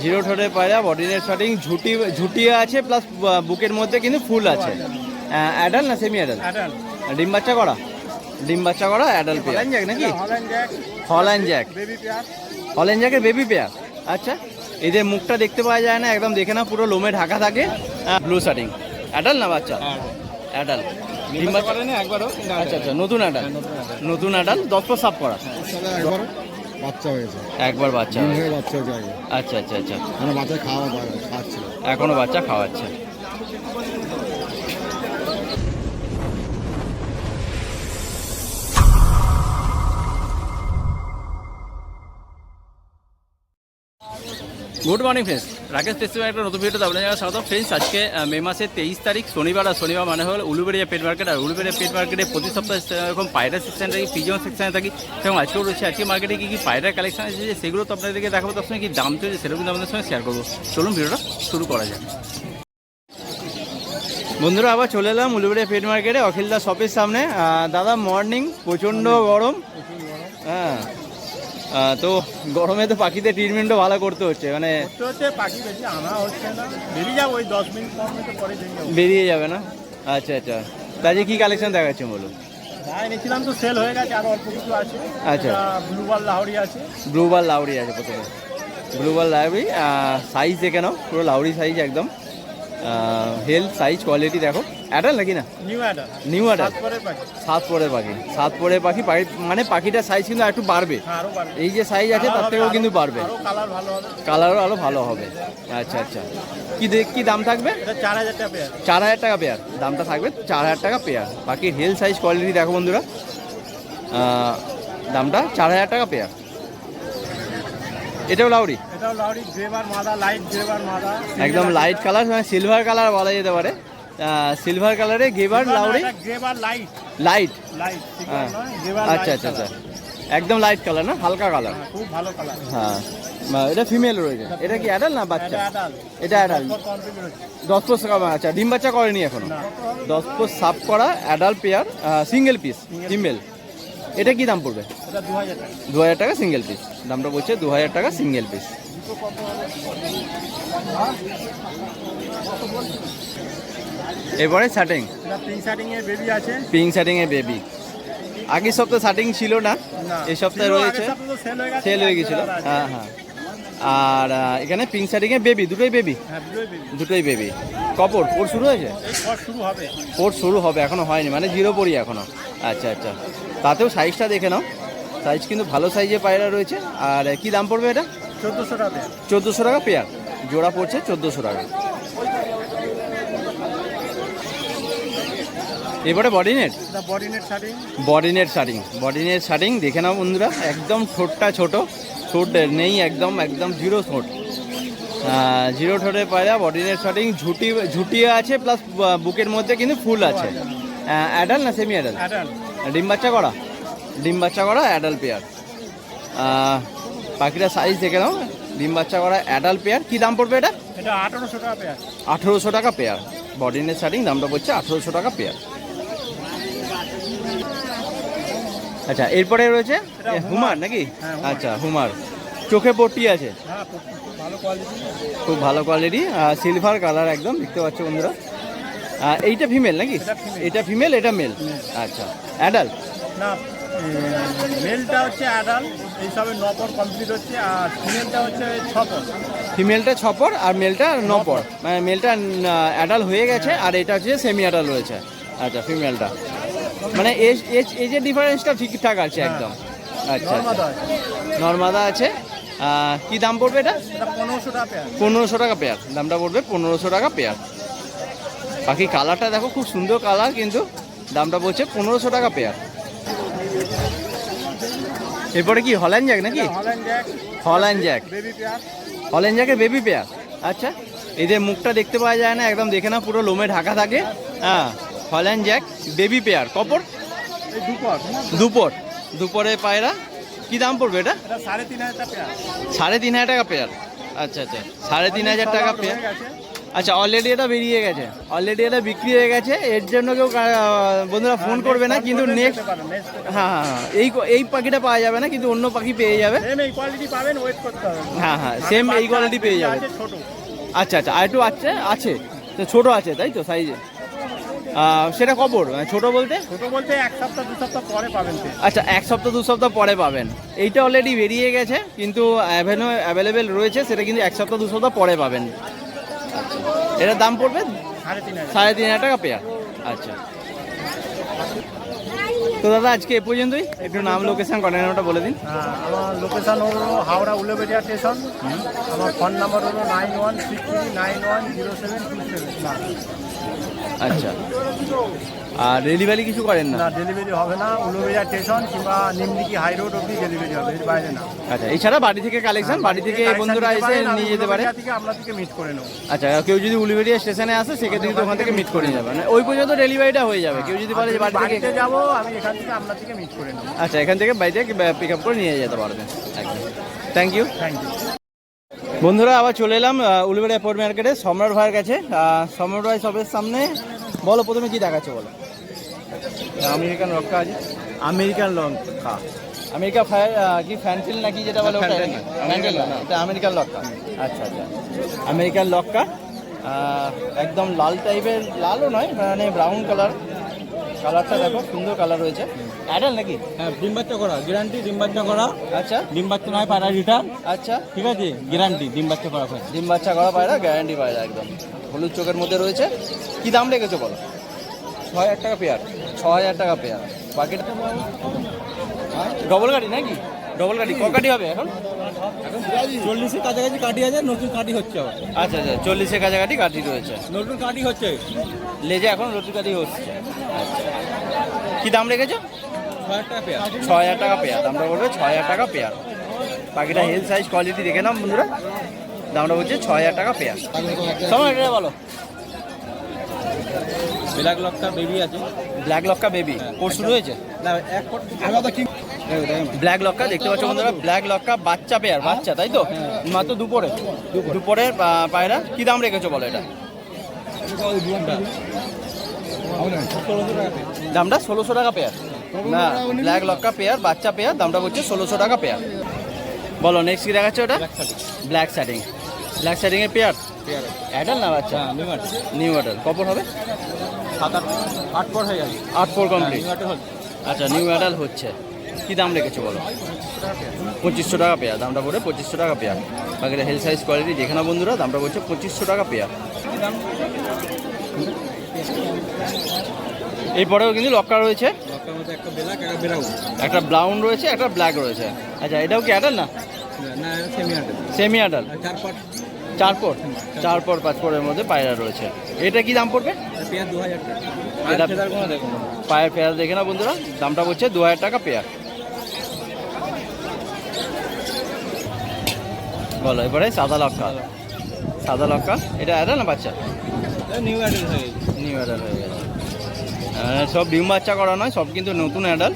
Zero ঠোঁটের পায়রা, body net শার্টিং, ঝুটিয়ে আছে প্লাস বুকের মধ্যে কিন্তু ফুল আছে। অ্যাডাল না সেমি অ্যাডাল? ডিম বাচ্চা করা, ডিম বাচ্চা করা অ্যাডাল পেয়ার। হল্যান্ড জ্যাক নাকি? হল্যান্ড জ্যাক, হল্যান্ড জ্যাকের বেবি পেয়ার। আচ্ছা, এদের মুখটা দেখতে পাওয়া যায় না, একদম দেখে না, পুরো লোমে ঢাকা থাকে। ব্লু শার্টিং, অ্যাডাল না বাচ্চা? অ্যাডাল। ডিম বাচ্চা একবারও? আচ্ছা আচ্ছা, নতুন অ্যাডাল, নতুন অ্যাডাল, 10 পর সাফ করা। বাচ্চা হয়েছে একবার বাচ্চা হয়ে বাচ্চা হয়েছে আগে। আচ্ছা আচ্ছা আচ্ছা, মানে বাচ্চা খাওয়াচ্ছিল, এখনো বাচ্চা খাওয়াচ্ছে। Good morning friends, Rakesh festival একটা নতুন ভিডিওতে আপনাদের জানাই স্বাগত। ফ্রেন্ডস, আজকে মে মাসের 23 তারিখ শনিবার, আর শনিবার মানে হল উলুবেড়িয়া পেট মার্কেট। আর উলুবেড়িয়া পেট মার্কেটে প্রতি সপ্তাহে এরকম পায়রা সেকশন থাকি, পিজন সেকশনে থাকি, এবং আজকেও রয়েছে। আজকে মার্কেটে কী কী পায়রার কালেকশন এসেছে সেগুলো তো আপনাদেরকে দেখাবো, তার সঙ্গে কী দাম চলছে সেটা কিন্তু আপনাদের সঙ্গে শেয়ার করবো। চলুন ভিডিওটা শুরু করা যাক। বন্ধুরা, আবার চলে এলাম উলুবেড়িয়া পেট মার্কেটে অখিলদা শপের সামনে। দাদা মর্নিং, প্রচণ্ড গরম। হ্যাঁ, তো গরমে তো পাখিদের ট্রিটমেন্টও ভালো করতে হচ্ছে, মানে পাখি বেশি আনা হচ্ছে না, বেরিয়ে যাবো ওই 10 মিনিট পরে বেরিয়ে যাবে না? আচ্ছা আচ্ছা, তাই কি কালেকশন দেখাচ্ছেন বলুন? এনেছিলাম তো সেল হয়ে গেছে, আর অল্প কিছু আছে। আচ্ছা, ব্লুবার লাউরি আছে, ব্লুবার লাউরি আছে। প্রথমে ব্লুবার লাউরি, সাইজ দেখে নাও, পুরো লাউরি সাইজ একদম। হেলথ সাইজ কোয়ালিটি দেখো। অ্যাডাল নাকি না? নিউ অ্যাডাল, নিউ অ্যাডাল, সাত পরের পাখি, সাত পরের পাখি। মানে পাখিটার সাইজ কিন্তু একটু বাড়বে, এই যে সাইজ আছে তার থেকেও কিন্তু বাড়বে, কালারও আরও ভালো হবে। আচ্ছা আচ্ছা, কি দাম থাকবে? 4000 টাকা পেয়ার। 4000 টাকা পেয়ার দামটা থাকবে, 4000 টাকা পেয়ার। পাখির হেলথ সাইজ কোয়ালিটি দেখো বন্ধুরা, দামটা 4000 টাকা পেয়ার। এটাও লাউরি, একদম লাইট কালার, মানে সিলভার কালার বলা যেতে পারে। সিলভার কালারে গেবার লাউরি, লাইট। আচ্ছা আচ্ছা আচ্ছা, একদম লাইট কালার না, হালকা কালার, খুব ভালো কালার। হ্যাঁ, এটা ফিমেল রয়েছে। এটা কি অ্যাডাল না বাচ্চা? এটা অ্যাডাল, 10 পর। আচ্ছা, ডিম বাচ্চা করেনি এখনো, 10 পর সাফ করা adult pair, single piece female. এটা কি দাম পড়বে? 2000 টাকা সিঙ্গেল পিস, দামটা বলছে 2000 টাকা সিঙ্গেল পিস। এরপরে শার্টিং, পিঙ্ক শার্টিং এর বেবি। আগের সপ্তাহে শার্টিং ছিল না, এই সপ্তাহে রয়েছে, সেল হয়ে গেছিল। হ্যাঁ হ্যাঁ, আর এখানে পিঙ্ক শার্টিং এর বেবি, দুটোই বেবি, দুটোই বেবি। কপর পোর শুরু হয়েছে? পোর শুরু হবে, এখনো হয়নি, মানে জিরো পড়ি এখনো। আচ্ছা আচ্ছা, তাতেও সাইজটা দেখে নাও, সাইজ কিন্তু ভালো সাইজের পায়রা রয়েছে। আর কি দাম পড়বে এটা? 1400 টাকা। 1400 টাকা পেয়ার, জোড়া পড়ছে 1400 টাকা। এবারে body net, body net shirting, body net shirting দেখে নাও বন্ধুরা, একদম ঠোঁটটা ছোট, ঠোঁট নেই, একদম একদম জিরো ঠোঁট, জিরো ঠোঁটের পায়রা, বডি নেট শার্টিং, ঝুটিয়ে আছে প্লাস বুকের মধ্যে কিন্তু ফুল আছে। অ্যাডাল না সেমি অ্যাডাল? ডিম বাচ্চা করা, ডিম বাচ্চা করা অ্যাডাল পেয়ার। পাখিটা সাইজ দেখে নাও, ডিম বাচ্চা করা অ্যাডাল পেয়ার। কি দাম পড়বে এটা? 1800 টাকা পেয়ার। 1800 টাকা পেয়ার, বডি নেট শার্টিং, দামটা পড়ছে 1800 টাকা পেয়ার। আচ্ছা, এরপরে রয়েছে হুমার নাকি? আচ্ছা, হুমার, চোখে পট্টি আছে, খুব ভালো কোয়ালিটি, সিলভার কালার একদম, দেখতে পাচ্ছ বন্ধুরা। এইটা ফিমেল নাকি? এটা ফিমেল, এটা মেল। আচ্ছা, অ্যাডাল না, মেলটা হচ্ছে অ্যাডাল, এই সবে 9 পর কমপ্লিট হচ্ছে, আর ফিমেলটা হচ্ছে 6 পর। ফিমেলটা 6 পর আর মেলটা 9 পর, মানে মেলটা অ্যাডাল হয়ে গেছে, আর এটা হচ্ছে সেমি অ্যাডাল রয়েছে। আচ্ছা, ফিমেলটা মানে এজের ডিফারেন্সটা ঠিকঠাক আছে একদম। আচ্ছা, নর্মাদা আছে। কি দাম পড়বে এটা? 1500 টাকা পেয়ার। 1500 টাকা পেয়ার, দামটা পড়বে 1500 টাকা পেয়ার। বাকি কালারটা দেখো, খুব সুন্দর কালার, কিন্তু দামটা বলছে 1500 টাকা পেয়ার। এরপরে কি হল্যান্ড জ্যাক নাকি? হল্যান্ড জ্যাক, হল্যান্ড জ্যাকের বেবি পেয়ার। আচ্ছা, এদের মুখটা দেখতে পাওয়া যায় না, একদম দেখে না, পুরো লোমে ঢাকা থাকে। হ্যাঁ, হল্যান্ড জ্যাক বেবি পেয়ার। কপর? দুপরের পায়রা। কি দাম পড়বে এটা? 3500 টাকা পেয়ার। 3500 টাকা পেয়ার। আচ্ছা আচ্ছা, 3500 টাকা পেয়ার। আচ্ছা, অলরেডি এটা বেরিয়ে গেছে, অলরেডি এটা বিক্রি হয়ে গেছে। এর জন্য কেউ বন্ধুরা ফোন করবে না, কিন্তু নেক্সট হ্যাঁ হ্যাঁ হ্যাঁ এই পাখিটা পাওয়া যাবে না, কিন্তু অন্য পাখি পেয়ে যাবে। এই কোয়ালিটি পাবেন, ওয়েট করতে হবে। হ্যাঁ হ্যাঁ, সেম এই কোয়ালিটি পেয়ে যাবে। ছোট আচ্ছা আচ্ছা, আর একটু আছে তো, ছোটো আছে তাই তো সাইজে? সেটা কবর ছোটো বলতে? এক সপ্তাহ 2 সপ্তাহ পরে পাবেন। আচ্ছা, 1 সপ্তাহ 2 সপ্তাহ পরে পাবেন। এইটা অলরেডি বেরিয়ে গেছে, কিন্তু অ্যাভেলেবেল রয়েছে, সেটা কিন্তু 1 সপ্তাহ 2 সপ্তাহ পরে পাবেন। এটার দাম পড়বে 3,500 টাকা পেয়ার। আচ্ছা, তো দাদা আজকে এ পর্যন্তই। একটু নাম, লোকেশন, কন্ট্যাক্ট নাম্বারটা বলে দিন। আমার লোকেশন হলো হাওড়া উলুবেড়িয়া স্টেশন। আমার ফোন নাম্বার হলো 9163910727। আচ্ছা, আর ডেলিভারি কিছু করেন না? না, ডেলিভারি হবে না। উলুবেড়িয়া স্টেশন কিংবা নিমদিঘি হাই রোড অবধি ডেলিভারি হবে, এর বাইরে না। আচ্ছা, এছাড়া বাড়ি থেকে কালেকশন, বাড়ি থেকে বন্ধুরা এসে নিয়ে যেতে পারে? আপনাদেরকে মিট করে নেব। আচ্ছা, কেউ যদি উলুবেড়িয়া স্টেশনে আসে সেক্ষেত্রে কিন্তু ওখান থেকে মিট করে নিয়ে যাবে, মানে ওই পর্যন্ত ডেলিভারিটা হয়ে যাবে। কেউ যদি বলে যে বাড়ি থেকে যাবো, আমি এখান থেকে আপনার থেকে মিট করে নেব। আচ্ছা, এখান থেকে বাড়ি থেকে পিক আপ করে নিয়ে যেতে পারবেন। একদম, থ্যাংক ইউ। বন্ধুরা আবার চলে এলাম উলুবেড়িয়া পোর্ট মার্কেটে সম্রাট ভাইয়ের কাছে। সম্রাট ভাই সবের সামনে বলো, প্রথমে কি দেখাচ্ছে বলো? আমেরিকান রক্ষা আছে। আমেরিকান লঙ্কা, আমেরিকা ফায়ার কি ফ্যান্টেল নাকি যেটা বলে? ফ্যান্টেল না, এটা আমেরিকান লঙ্কা। আচ্ছা আচ্ছা, আমেরিকান লঙ্কা একদম লাল টাইপের, লালও নয় মানে ব্রাউন কালারটা দেখো, সুন্দর কালার রয়েছে। অ্যাডাল নাকি? হ্যাঁ, ডিম বাচ্চা করা, গ্যারান্টি ডিম বাচ্চা করা। আচ্ছা, ডিম বাচ্চা নয়, পায়রা রিটার্ন। আচ্ছা, ঠিক আছে, গ্যারান্টি ডিম বাচ্চা করা। ডিম বাচ্চা করা পায়রা, গ্যারান্টি পায়রা, একদম হলুদ চোখের মধ্যে রয়েছে। কি দাম রেখেছো বলো? 6,000 টাকা পেয়ার। 6,000 টাকা পেয়ার। বাকিটা ডবল গাড়ি নাকি? ডবল গাড়ি ক কাটি হবে এখন? 40-এর কাছাকাছি কাটি আছে, নতুন কাটি হচ্ছে আবার। আচ্ছা আচ্ছা, 40-এর কাছাকাছি কাটি রয়েছে, নতুন কাটি হচ্ছে লেজে এখন নতুন কাটি হচ্ছে। আচ্ছা, কি দাম রেখেছো? 6,000 টাকা পেয়ার। 6,000 টাকা পেয়ার, দামটা বলবে 6,000 টাকা পেয়ার। পাখিটা হেলথ সাইজ কোয়ালিটি দেখে নাও বন্ধুরা, দামটা বলছে 6,000 টাকা পেয়ার। সময় এটা বলো। ব্ল্যাক লক্কা বেবি আছে। ব্ল্যাক লক্কা বেবি কোর্স শুরু হয়েছে? না, এক আলাদা কি ব্ল্যাক লক্কা দেখতে পাচ্ছ বন্ধুরা, ব্ল্যাক লক্কা বাচ্চা পেয়ার, বাচ্চা তাই তো? মাত্র দুপুরে পায়রা। কি দাম রেখেছো বলো এটা? দামটা 1,600 টাকা পেয়ার। না, ব্ল্যাক লক্কা পেয়ার, বাচ্চা পেয়ার, দামটা বলছে 1,600 টাকা পেয়ার। বলো নেক্সট কি দেখাচ্ছে ওটা? ব্ল্যাক স্যাটিং, ব্ল্যাক স্যাটিং এর পেয়ার। অ্যাডাল না বাচ্চা? New adult. কপর হবে? 7-8 পর হয়ে গেছে। 8 পর কমপ্লিট। আচ্ছা, নিউ অ্যাডাল হচ্ছে। কি দাম রেখেছো বলো? 2500 টাকা পেয়ার, দামটা পড়ে 2500 টাকা পেয়ার। বাকিটা হেলথ সাইজ কোয়ালিটি দেখে না বন্ধুরা, দামটা বলছে 2500 টাকা পেয়ার। এরপরেও কিন্তু লক্কা রয়েছে, একটা ব্রাউন রয়েছে, একটা ব্ল্যাক রয়েছে। আচ্ছা, এটাও কি অ্যাডাল না? Semi adult. 4 পর 5 পরের মধ্যে পায়রা রয়েছে। এটা কি দাম পড়বে? এটা পায়ের পেয়ার দেখে না বন্ধুরা, দামটা বলছে 2,000 টাকা পেয়ার। বলো এবারে সাদা লক্কা, এটা অ্যাডাল না বাচ্চা? নিউ অ্যাডাল হয়ে গেছে। সব ডিম বাচ্চা করা নয়, সব কিন্তু নতুন অ্যাডাল,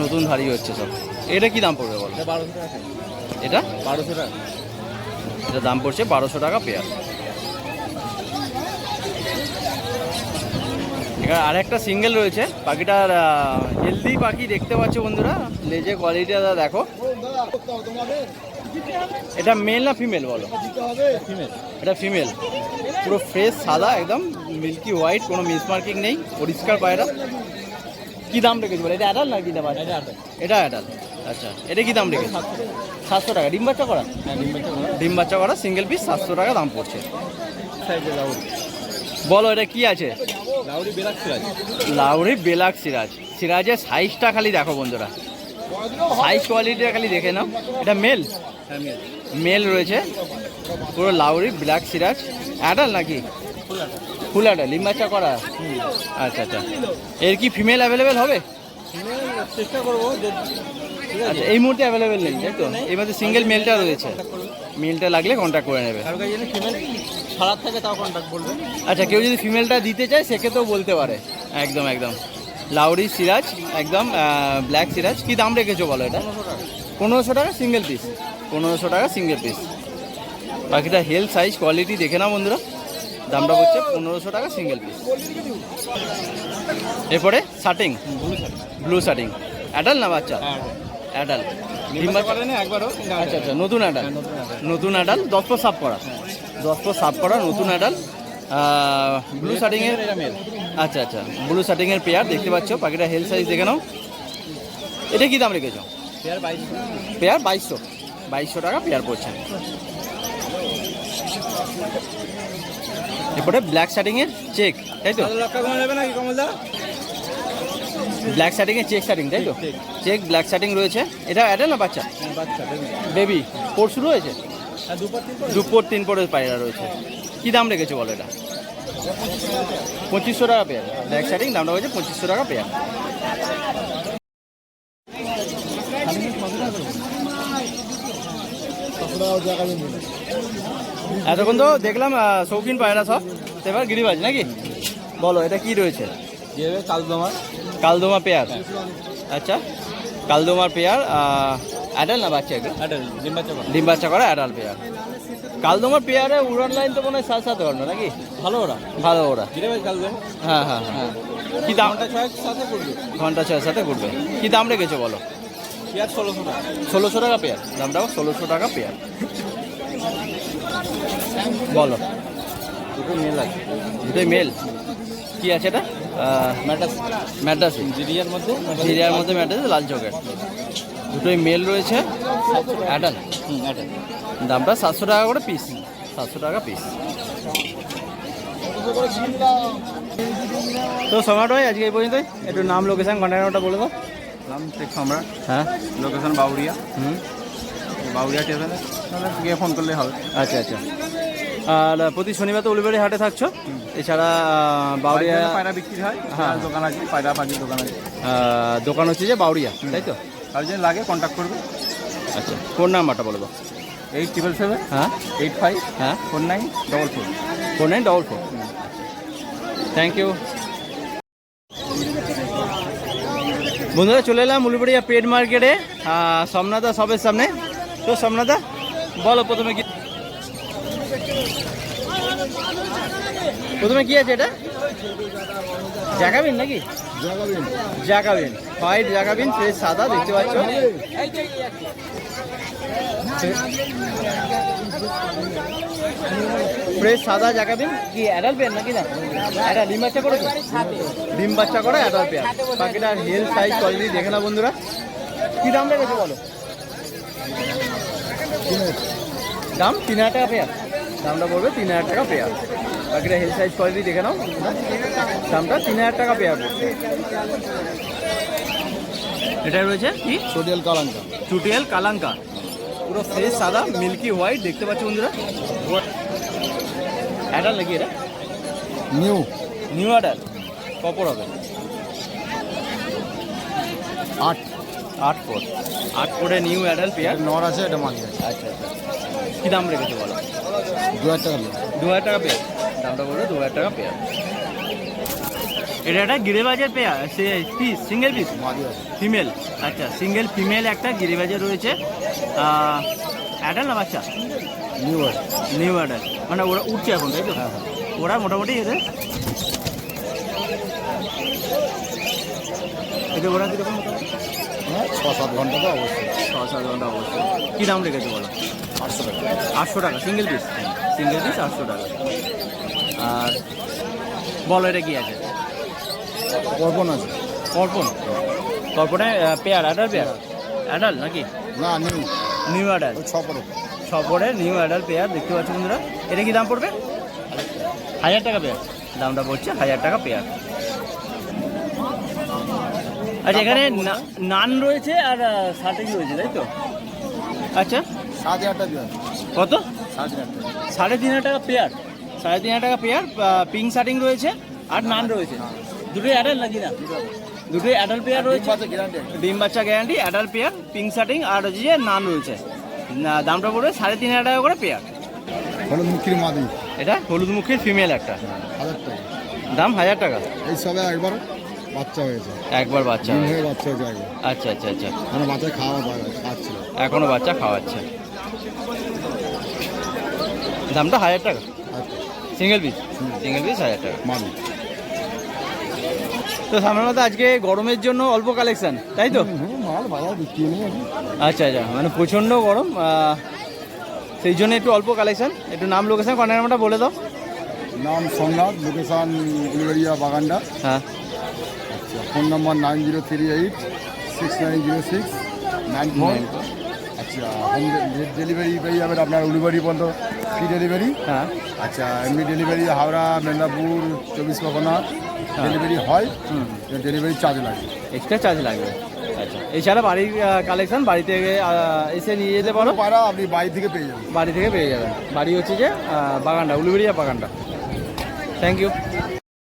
নতুন ধারি হচ্ছে সব। এটা কি দাম পড়বে বলো? 1200 টাকা। এটা 1200 টাকা। এটা দাম পড়ছে 1200 টাকা পেয়ার। এখানে আরেকটা সিঙ্গেল রয়েছে, পাখিটার হেলদি পাখি দেখতে পাচ্ছ বন্ধুরা, লেজে কোয়ালিটিটা দেখো। এটা মেল না ফিমেল বলো? এটা ফিমেল, পুরো ফ্রেশ সাদা, একদম মিল্কি হোয়াইট, কোনো মিসমার্কিং নেই, পরিষ্কার পায়রা। কি দাম রেখেছি বলে? এটা অ্যাডাল না কি দাম? এটা অ্যাডাল। আচ্ছা, এটা কি দাম রেখেছি? 700 টাকা। ডিম বাচ্চা করা? ডিম বাচ্চা করা সিঙ্গেল পিস 700 টাকা দাম পড়ছে। বলো এটা কি আছে? লাউরি বেলাক সিরাজের সাইজটা খালি দেখো বন্ধুরা, সাইজ কোয়ালিটিটা খালি দেখে নাও। এটা মেল রয়েছে, পুরো লাউরি ব্ল্যাক সিরাজ। অ্যাডাল নাকি? ফুল অ্যাডাল, ডিম বাচ্চা করা। আচ্ছা আচ্ছা, এর কি ফিমেল অ্যাভেলেবেল হবে? চেষ্টা করবো। আচ্ছা, এই মুহূর্তে অ্যাভেলেবেল নেই তাই তো? এই মধ্যে সিঙ্গেল মেলটা রয়েছে, মেলটা লাগলে কন্ট্যাক্ট করে নেবে। খারাপ থাকে তাও কন্ট্যাক্ট বলবে। আচ্ছা, কেউ যদি ফিমেলটা দিতে চায় সেক্ষেত্রেও বলতে পারে। একদম লাউরি সিরাজ, একদম ব্ল্যাক সিরাজ। কি দাম রেখেছো বলো এটা? 1500 টাকা সিঙ্গেল পিস। 1500 টাকা সিঙ্গেল পিস। পাখিটা হেলথ সাইজ কোয়ালিটি দেখে নাও বন্ধুরা। দামটা হচ্ছে 1500 টাকা সিঙ্গেল পিস। এরপরে শার্টিং, ব্লু শার্টিং, অ্যাডাল না বাচ্চা? অ্যাডাল। ডিম বাচ্চা করে না একবারও? আচ্ছা আচ্ছা, নতুন অ্যাডাল, নতুন অ্যাডাল, 10 পর সাফ করা, 10 পর সাফ করা নতুন অ্যাডাল। ব্লু শার্টিংয়ের, আচ্ছা আচ্ছা, ব্লু শার্টিংয়ের পেয়ার দেখতে পাচ্ছ। পাখিটা হেলথ সাইজ দেখে নাও। এটা কি দাম রেখেছো? পেয়ার 2200 টাকা পেয়ার পড়ছে। এরপরে ব্ল্যাক শার্টিংয়ের চেক, তাই তো? ব্ল্যাক শার্টিংয়ের চেক শার্টিং, তাই তো? চেক ব্ল্যাক শার্টিং রয়েছে। এটা অ্যাডাল না বাচ্চা? বেবি। পোর শুরু হয়েছে? 2 পোর 3 পোরের পায়রা রয়েছে। কি দাম রেখেছো বলো এটা? 2500 টাকা পেয়ার। ব্ল্যাক শার্টিং দামটা হয়েছে 2500 টাকা পেয়ার। এতক্ষণ তো দেখলাম শৌখিন পায়রা সব, এবার গিরিবাজ নাকি? বলো এটা কি রয়েছে? কালদোমা পেয়ার। আচ্ছা, কালদোমার পেয়ার। অ্যাডাল না বাচ্চা? ডিম বাচ্চা করা অ্যাডাল পেয়ার। কালদোমার পেয়ারে উড়ান লাইন তো মনে হয় 7-7 ঘন্টা নাকি? ভালো ওরা, ভালো ওরা। হ্যাঁ হ্যাঁ হ্যাঁ। কি দাম? ঘন্টা 6 সাথে ঘুরবে। কি দাম রেখেছো বলো? 1600 টাকা পেয়ার। দামটাও 1600 টাকা পেয়ার। বলো। দুটো মেল আছে, দুটোই মেল। কি আছে এটা? ম্যাড্রাসি, জিরিয়ার মধ্যে ম্যাড্রাসি, লাল চকের। দুটোই মেল রয়েছে। অ্যাডাল। অ্যাডাল। দামটা 700 টাকা করে পিস, 700 টাকা পিস। তো সম্রাট ভাই আজকে এই পর্যন্তই। একটু নাম, লোকেশান, কন্ট্যাক্ট নাম্বারটা বলে দাও। নাম শেখ সম্রাট। হ্যাঁ। লোকেশন বাউরিয়া। বাউরিয়া স্টেশনে গিয়ে ফোন করলে হবে। আচ্ছা আচ্ছা। আর প্রতি শনিবার তো উলুবেড়ি হাটে থাকছো, এছাড়া বাউরিয়া পায়রা বিক্রি হয়। হ্যাঁ, দোকান আছে, পায়রা পাখির দোকান আছে। দোকান হচ্ছে যে বাউরিয়া, তাই তো? আর যদি লাগে কন্ট্যাক্ট করবে। আচ্ছা, ফোন নাম্বারটা বলবো। 8777 হ্যাঁ 85 হ্যাঁ 4944। 4944। Thank you. বন্ধুরা চলে এলাম উলুবেড়িয়া পেট মার্কেটে, সোমনাথা সবের সামনে। তো সোমনাথা বলো প্রথমে কি আছে? এটা জাকাবিন নাকি? জাকাবিন, হোয়াইট জাকাবিন, ফ্রেশ সাদা দেখতে পাচ্ছ। ফ্রেশ সাদা জাকাবিন। কি অ্যাডাল পেয়ার নাকি? না, এটা ডিম বাচ্চা করে, ডিম বাচ্চা করে অ্যাডাল পেয়ার। পাখিটার হেলথ সাইজ কোয়ালিটি দেখে না বন্ধুরা। কি দাম রেখেছে বলো? দাম 3000 টাকা পেয়ার। দামটা পড়বে 3000 টাকা পেয়ার। পাখিটা হেলথ সাইজ কোয়ালিটি দেখে নাও। দামটা 3000 টাকা পেয়ার পড়ছে। এটা রয়েছে কি? চুটিয়াল কালাঙ্কা, পুরো ফ্রেশ সাদা মিল্কি হোয়াইট দেখতে পাচ্ছ বন্ধুরা। অ্যাডাল নাকি এটা? New adult. কপর হবে? 8 পোর। 8 পোরে নিউ অ্যাডাল পেয়ার। নর আছে, এটা মাঝে। আচ্ছা আচ্ছা। কি দাম রেখেছে বলো? 2000 টাকা। 2000 টাকা পেয়ার। দামটা বলবে 2000 টাকা পেয়ার। এটা একটা গিরিবাজের পেয়ার, সে পিস, সিঙ্গেল পিস, ফিমেল। আচ্ছা, সিঙ্গেল ফিমেল একটা গিরিবাজের রয়েছে। অ্যাডাল না বাচ্চা? নিউ অ্যাডাল, মানে ওরা উঠছে এখন, তাই তো? ওরা মোটামুটি এদের ওরা কীরকম? 6-7 ঘন্টা তো অবশ্যই। 6-7 ঘন্টা অবশ্যই। কী দাম রেখেছে বলো? 800 টাকা। 800 টাকা সিঙ্গেল পিস। 800 টাকা। আর বলো এটা কি আছে? কর্পণ আছে। কর্পণে পেয়ার, অ্যাডাল পেয়ার? অ্যাডাল নাকি? না, নিউ অ্যাডাল। 6 পরে নিউ অ্যাডাল পেয়ার দেখতে পাচ্ছ বন্ধুরা। এটা কি দাম পড়বে? 1000 টাকা পেয়ার। দামটা পড়ছে 1000 টাকা পেয়ার। আচ্ছা, এখানে নান রয়েছে আর শার্টিং রয়েছে, তাই তো? আচ্ছা, 7000 টাকা। কত? 3500 টাকা পেয়ার। 3500 টাকা পেয়ার। পিঙ্ক শার্টিং রয়েছে আর নান রয়েছে। দুটোই অ্যাডাল নাকি? না, দুটোই অ্যাডাল পেয়ার রয়েছে। ডিম বাচ্চা গ্যারান্টি, অ্যাডাল পেয়ার, পিঙ্ক শার্টিং আর হচ্ছে যে নান রয়েছে। দামটা পড়বে 3500 টাকা করে পেয়ার। হলুদমুখীর মাদি। এটা হলুদমুখীর ফিমেল একটা। 1000 টাকা। দাম 1000 টাকা। এই সবে একবার বাচ্চা হয়েছে। একবার বাচ্চা হয়েছে। বাচ্চা হয়েছে একবার। আচ্ছা আচ্ছা আচ্ছা। মানে বাচ্চা খাওয়াচ্ছিল। এখনো বাচ্চা খাওয়াচ্ছে। দামটা 1000 টাকা আচ্ছা সিঙ্গেল পিস 1000 টাকা। মানুষ তো সাধারণত আজকে গরমের জন্য অল্প কালেকশন, তাই তো? মাল বাজার বিক্রি নেই এখন। আচ্ছা আচ্ছা, মানে প্রচণ্ড গরম, সেই জন্য একটু অল্প কালেকশন। একটু নাম, লোকেশন, কন্ট্যাক্ট নাম্বারটা বলে দাও। নাম সোমনাথ, লোকেশান উলুবেড়িয়া বাগান্ডা। হ্যাঁ, আচ্ছা, ফোন নম্বর 9038690694। আচ্ছা, হোম ডেলিভারি পেয়ে যাবেন আপনার উলুবাড়ি পর্যন্ত, ফ্রি ডেলিভারি। হ্যাঁ, আচ্ছা, এমনি ডেলিভারি হাওড়া, মেদিনীপুর, 24 পরগনা ডেলিভারি হয়, ডেলিভারি চার্জ লাগে। এক্সট্রা চার্জ লাগবে। আচ্ছা, এছাড়া বাড়ির কালেকশন বাড়িতে এসে নিয়ে যেতে পারো, পাড়া আপনি বাড়ি থেকে পেয়ে যাবেন। বাড়ি থেকে পেয়ে যাবেন। বাড়ি হচ্ছে যে বাগানটা, উলুবেড়িয়া বাগানটা। Thank you.